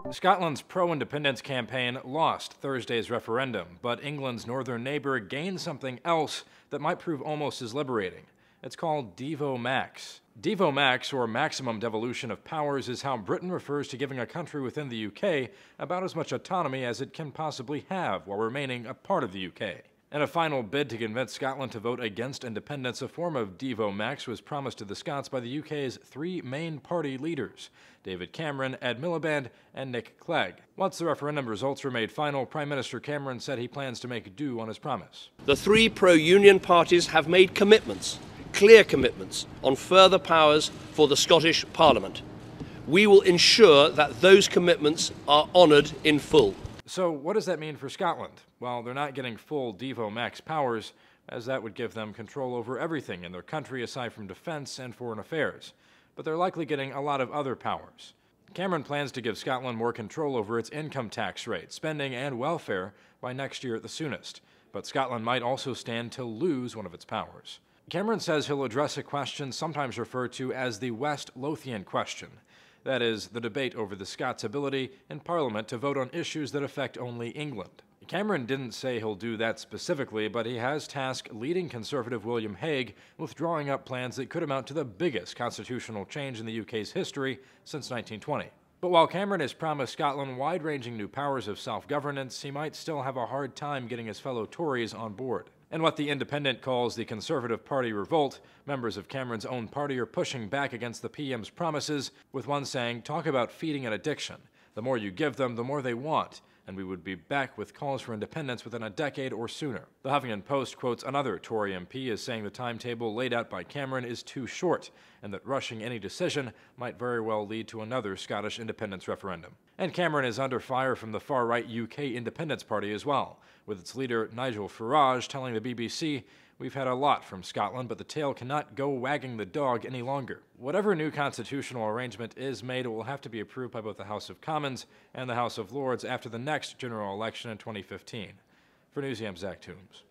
Scotland's pro-independence campaign lost Thursday's referendum, but England's northern neighbor gained something else that might prove almost as liberating. It's called devo-max. Devo-max, or maximum devolution of powers, is how Britain refers to giving a country within the UK about as much autonomy as it can possibly have while remaining a part of the UK. In a final bid to convince Scotland to vote against independence, a form of devo-max was promised to the Scots by the UK's three main party leaders, David Cameron, Ed Miliband, and Nick Clegg. Once the referendum results were made final, Prime Minister Cameron said he plans to make do on his promise. The three pro-union parties have made commitments, clear commitments, on further powers for the Scottish Parliament. We will ensure that those commitments are honoured in full. So what does that mean for Scotland? Well, they're not getting full devo-max powers, as that would give them control over everything in their country aside from defense and foreign affairs. But they're likely getting a lot of other powers. Cameron plans to give Scotland more control over its income tax rate, spending, and welfare by next year at the soonest. But Scotland might also stand to lose one of its powers. Cameron says he'll address a question sometimes referred to as the West Lothian question. That is, the debate over the Scots' ability in Parliament to vote on issues that affect only England. Cameron didn't say he'll do that specifically, but he has tasked leading Conservative William Hague with drawing up plans that could amount to the biggest constitutional change in the UK's history since 1920. But while Cameron has promised Scotland wide-ranging new powers of self-governance, he might still have a hard time getting his fellow Tories on board. In what the Independent calls the Conservative Party revolt, members of Cameron's own party are pushing back against the PM's promises, with one saying, "Talk about feeding an addiction. The more you give them, the more they want, and we would be back with calls for independence within a decade or sooner." The Huffington Post quotes another Tory MP as saying the timetable laid out by Cameron is too short, and that rushing any decision might very well lead to another Scottish independence referendum. And Cameron is under fire from the far-right UK Independence Party as well, with its leader Nigel Farage telling the BBC, "We've had a lot from Scotland, but the tail cannot go wagging the dog any longer." Whatever new constitutional arrangement is made, it will have to be approved by both the House of Commons and the House of Lords after the next general election in 2015. For Newsiam's Zach Toombs.